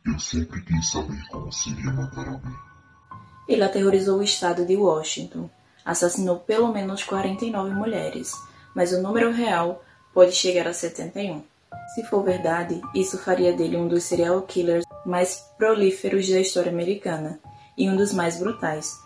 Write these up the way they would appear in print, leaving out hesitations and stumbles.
Eu sempre quis saber como seria matar alguém. Ele aterrorizou o estado de Washington, assassinou pelo menos 49 mulheres, mas o número real pode chegar a 71. Se for verdade, isso faria dele um dos serial killers mais prolíferos da história americana e um dos mais brutais.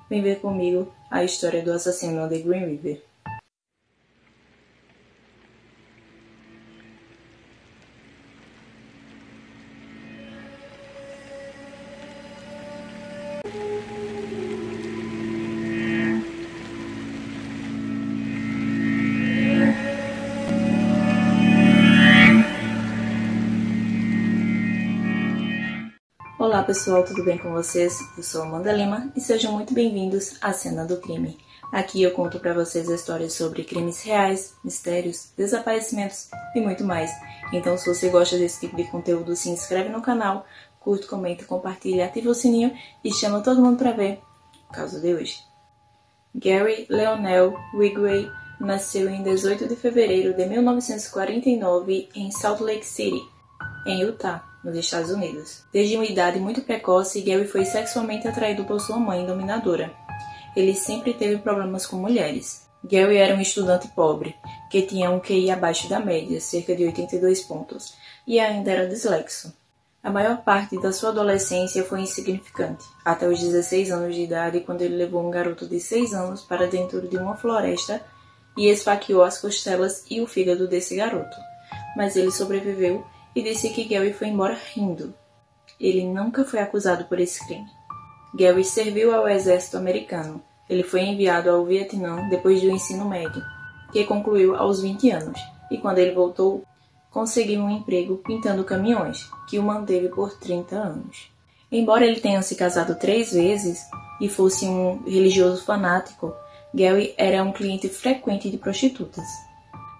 Vem ver comigo a história do assassino de Green River. Olá pessoal, tudo bem com vocês? Eu sou Amanda Lima e sejam muito bem-vindos à Cena do Crime. Aqui eu conto para vocês histórias sobre crimes reais, mistérios, desaparecimentos e muito mais. Então se você gosta desse tipo de conteúdo, se inscreve no canal, curte, comenta, compartilha, ativa o sininho e chama todo mundo para ver o caso de hoje. Gary Leonel Wrigley nasceu em 18 de fevereiro de 1949 em Salt Lake City, em Utah, nos Estados Unidos. Desde uma idade muito precoce, Gary foi sexualmente atraído por sua mãe dominadora. Ele sempre teve problemas com mulheres. Gary era um estudante pobre, que tinha um QI abaixo da média, cerca de 82 pontos, e ainda era dislexo. A maior parte da sua adolescência foi insignificante, até os 16 anos de idade, quando ele levou um garoto de 6 anos para dentro de uma floresta e esfaqueou as costelas e o fígado desse garoto. Mas ele sobreviveu e disse que Gary foi embora rindo. Ele nunca foi acusado por esse crime. Gary serviu ao exército americano. Ele foi enviado ao Vietnã depois do ensino médio, que concluiu aos 20 anos, e quando ele voltou, conseguiu um emprego pintando caminhões, que o manteve por 30 anos. Embora ele tenha se casado 3 vezes e fosse um religioso fanático, Gary era um cliente frequente de prostitutas.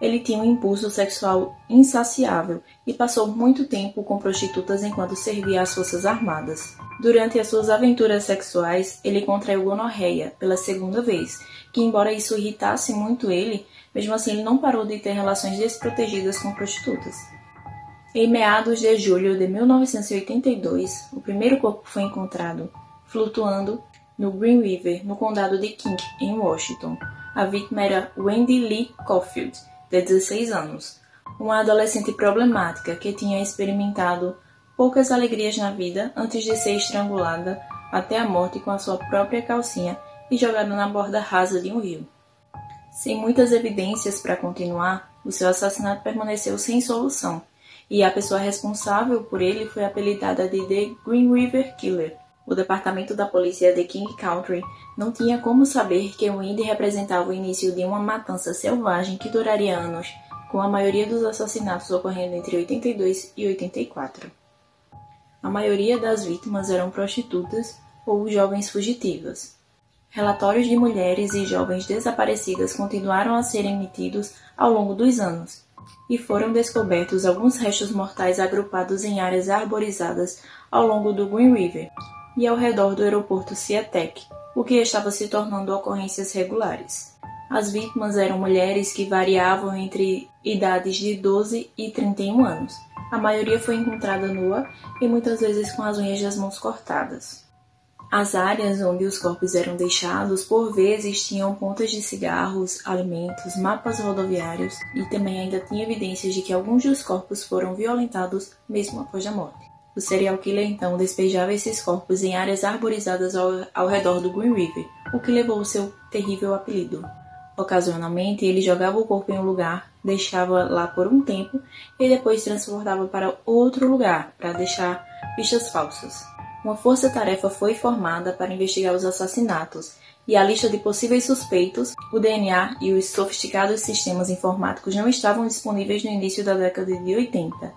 Ele tinha um impulso sexual insaciável e passou muito tempo com prostitutas enquanto servia às Forças Armadas. Durante as suas aventuras sexuais, ele contraiu gonorreia pela 2ª vez, que embora isso irritasse muito ele, mesmo assim ele não parou de ter relações desprotegidas com prostitutas. Em meados de julho de 1982, o primeiro corpo foi encontrado, flutuando no Green River, no condado de King, em Washington. A vítima era Wendy Lee Caulfield, de 16 anos, uma adolescente problemática que tinha experimentado poucas alegrias na vida antes de ser estrangulada até a morte com a sua própria calcinha e jogada na borda rasa de um rio. Sem muitas evidências para continuar, o seu assassinato permaneceu sem solução, e a pessoa responsável por ele foi apelidada de The Green River Killer. O departamento da polícia de King County não tinha como saber que Wendy representava o início de uma matança selvagem que duraria anos, com a maioria dos assassinatos ocorrendo entre 82 e 84. A maioria das vítimas eram prostitutas ou jovens fugitivas. Relatórios de mulheres e jovens desaparecidas continuaram a ser emitidos ao longo dos anos, e foram descobertos alguns restos mortais agrupados em áreas arborizadas ao longo do Green River e ao redor do aeroporto SeaTac, o que estava se tornando ocorrências regulares. As vítimas eram mulheres que variavam entre idades de 12 e 31 anos. A maioria foi encontrada nua e muitas vezes com as unhas das mãos cortadas. As áreas onde os corpos eram deixados, por vezes, tinham pontas de cigarros, alimentos, mapas rodoviários e também ainda tinha evidências de que alguns dos corpos foram violentados mesmo após a morte. O serial killer então despejava esses corpos em áreas arborizadas ao redor do Green River, o que levou ao seu terrível apelido. Ocasionalmente, ele jogava o corpo em um lugar, deixava lá por um tempo e depois transportava para outro lugar para deixar pistas falsas. Uma força-tarefa foi formada para investigar os assassinatos, e a lista de possíveis suspeitos, o DNA e os sofisticados sistemas informáticos não estavam disponíveis no início da década de 80.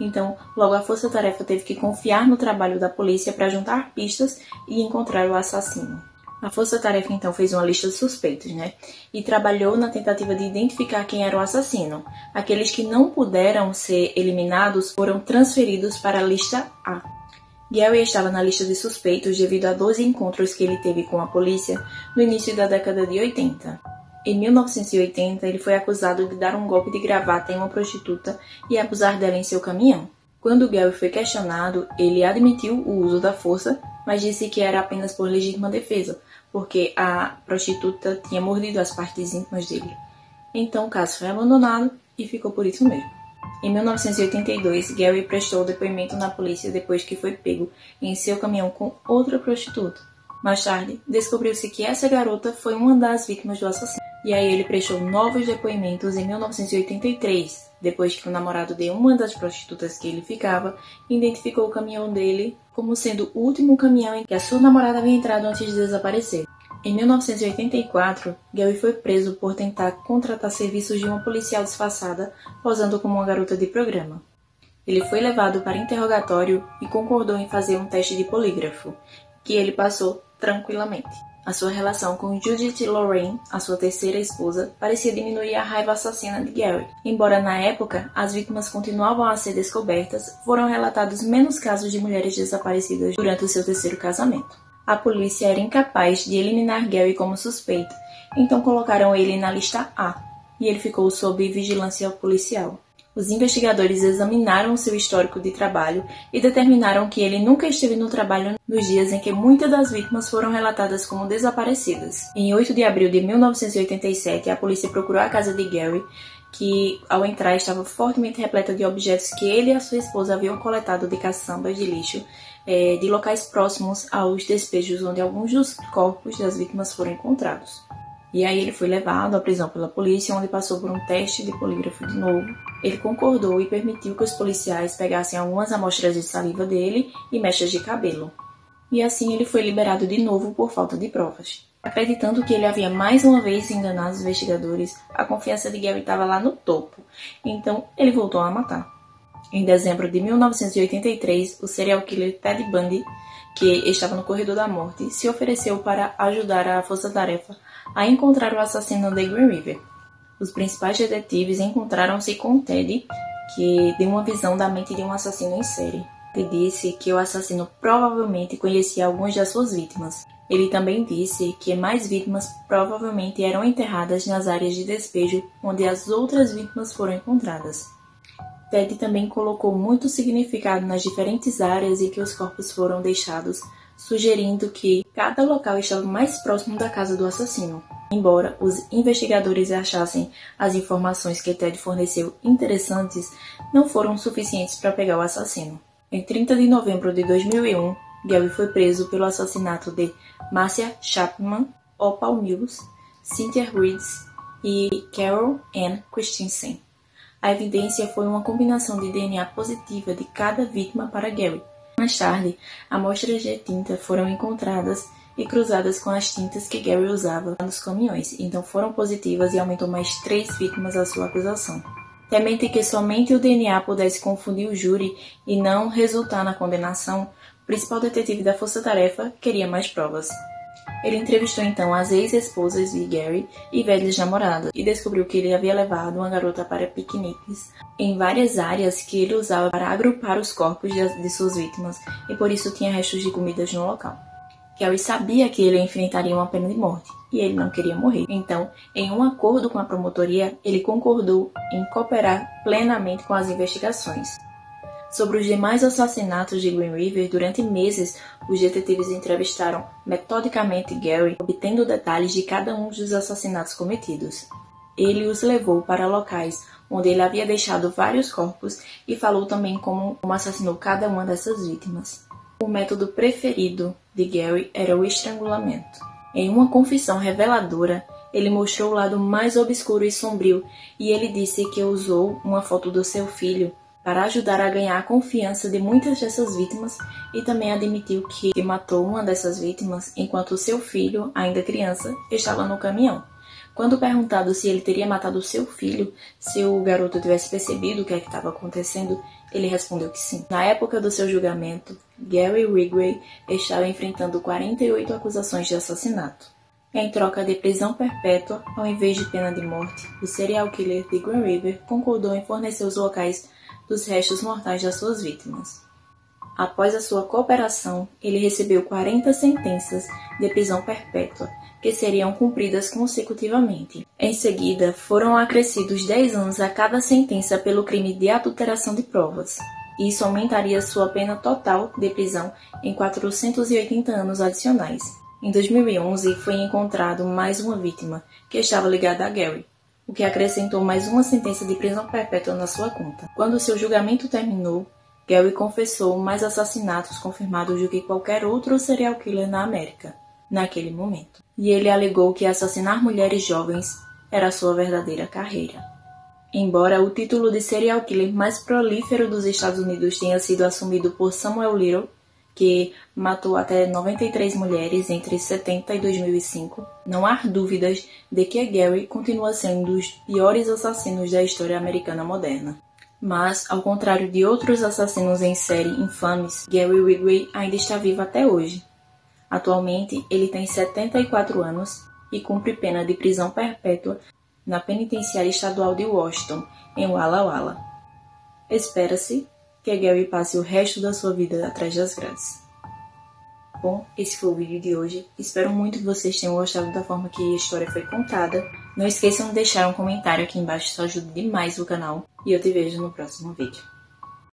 Então, logo a força-tarefa teve que confiar no trabalho da polícia para juntar pistas e encontrar o assassino. A força-tarefa então fez uma lista de suspeitos, e trabalhou na tentativa de identificar quem era o assassino. Aqueles que não puderam ser eliminados foram transferidos para a lista A. Gary estava na lista de suspeitos devido a 12 encontros que ele teve com a polícia no início da década de 80. Em 1980, ele foi acusado de dar um golpe de gravata em uma prostituta e abusar dela em seu caminhão. Quando Gary foi questionado, ele admitiu o uso da força, mas disse que era apenas por legítima defesa, porque a prostituta tinha mordido as partes íntimas dele. Então o caso foi abandonado e ficou por isso mesmo. Em 1982, Gary prestou depoimento na polícia depois que foi pego em seu caminhão com outra prostituta. Mais tarde, descobriu-se que essa garota foi uma das vítimas do assassino. E aí ele prestou novos depoimentos em 1983, depois que o namorado de uma das prostitutas que ele ficava identificou o caminhão dele como sendo o último caminhão em que a sua namorada havia entrado antes de desaparecer. Em 1984, Gary foi preso por tentar contratar serviços de uma policial disfarçada, posando como uma garota de programa. Ele foi levado para interrogatório e concordou em fazer um teste de polígrafo, que ele passou tranquilamente. A sua relação com Judith Lorraine, a sua terceira esposa, parecia diminuir a raiva assassina de Gary. Embora na época as vítimas continuavam a ser descobertas, foram relatados menos casos de mulheres desaparecidas durante o seu terceiro casamento. A polícia era incapaz de eliminar Gary como suspeito, então colocaram ele na lista A, e ele ficou sob vigilância policial. Os investigadores examinaram seu histórico de trabalho e determinaram que ele nunca esteve no trabalho nos dias em que muitas das vítimas foram relatadas como desaparecidas. Em 8 de abril de 1987, a polícia procurou a casa de Gary, que ao entrar estava fortemente repleta de objetos que ele e a sua esposa haviam coletado de caçambas de lixo de locais próximos aos despejos onde alguns dos corpos das vítimas foram encontrados. E aí ele foi levado à prisão pela polícia, onde passou por um teste de polígrafo de novo. Ele concordou e permitiu que os policiais pegassem algumas amostras de saliva dele e mechas de cabelo. E assim ele foi liberado de novo por falta de provas. Acreditando que ele havia mais uma vez enganado os investigadores, a confiança de Gary estava lá no topo, então ele voltou a matar. Em dezembro de 1983, o serial killer Ted Bundy, que estava no corredor da morte, se ofereceu para ajudar a força-tarefa a encontrar o assassino de Green River. Os principais detetives encontraram-se com Ted, que deu uma visão da mente de um assassino em série. Ele disse que o assassino provavelmente conhecia algumas das suas vítimas. Ele também disse que mais vítimas provavelmente eram enterradas nas áreas de despejo onde as outras vítimas foram encontradas. Ted também colocou muito significado nas diferentes áreas em que os corpos foram deixados, sugerindo que cada local estava mais próximo da casa do assassino. Embora os investigadores achassem as informações que Ted forneceu interessantes, não foram suficientes para pegar o assassino. Em 30 de novembro de 2001, Gary foi preso pelo assassinato de Marcia Chapman, Opal Mills, Cynthia Reeds e Carol Ann Christensen. A evidência foi uma combinação de DNA positiva de cada vítima para Gary. Mais tarde, amostras de tinta foram encontradas e cruzadas com as tintas que Gary usava nos caminhões, então foram positivas e aumentou mais 3 vítimas à sua acusação. Temente que somente o DNA pudesse confundir o júri e não resultar na condenação, o principal detetive da força-tarefa queria mais provas. Ele entrevistou então as ex-esposas de Gary e velhas namoradas e descobriu que ele havia levado uma garota para piqueniques em várias áreas que ele usava para agrupar os corpos de suas vítimas e por isso tinha restos de comidas no local. Gary sabia que ele enfrentaria uma pena de morte e ele não queria morrer. Então, em um acordo com a promotoria, ele concordou em cooperar plenamente com as investigações. Sobre os demais assassinatos de Green River, durante meses, os detetives entrevistaram metodicamente Gary, obtendo detalhes de cada um dos assassinatos cometidos. Ele os levou para locais onde ele havia deixado vários corpos e falou também como assassinou cada uma dessas vítimas. O método preferido de Gary era o estrangulamento. Em uma confissão reveladora, ele mostrou o lado mais obscuro e sombrio e ele disse que usou uma foto do seu filho para ajudar a ganhar a confiança de muitas dessas vítimas e também admitiu que matou uma dessas vítimas enquanto seu filho, ainda criança, estava no caminhão. Quando perguntado se ele teria matado seu filho, se o garoto tivesse percebido o que estava acontecendo, ele respondeu que sim. Na época do seu julgamento, Gary Ridgway estava enfrentando 48 acusações de assassinato. Em troca de prisão perpétua, ao invés de pena de morte, o serial killer de Green River concordou em fornecer os locais dos restos mortais das suas vítimas. Após a sua cooperação, ele recebeu 40 sentenças de prisão perpétua, que seriam cumpridas consecutivamente. Em seguida, foram acrescidos 10 anos a cada sentença pelo crime de adulteração de provas. e isso aumentaria sua pena total de prisão em 480 anos adicionais. Em 2011, foi encontrado mais uma vítima, que estava ligada a Gary, o que acrescentou mais uma sentença de prisão perpétua na sua conta. Quando seu julgamento terminou, Gary confessou mais assassinatos confirmados do que qualquer outro serial killer na América, naquele momento. E ele alegou que assassinar mulheres jovens era sua verdadeira carreira. Embora o título de serial killer mais prolífero dos Estados Unidos tenha sido assumido por Samuel Little, que matou até 93 mulheres entre 70 e 2005, não há dúvidas de que Gary continua sendo um dos piores assassinos da história americana moderna. Mas, ao contrário de outros assassinos em série infames, Gary Ridgway ainda está vivo até hoje. Atualmente, ele tem 74 anos e cumpre pena de prisão perpétua na Penitenciária Estadual de Washington, em Walla Walla. Espera-se que Gary passe o resto da sua vida atrás das grades. Bom, esse foi o vídeo de hoje. Espero muito que vocês tenham gostado da forma que a história foi contada. Não esqueçam de deixar um comentário aqui embaixo, isso ajuda demais o canal. E eu te vejo no próximo vídeo.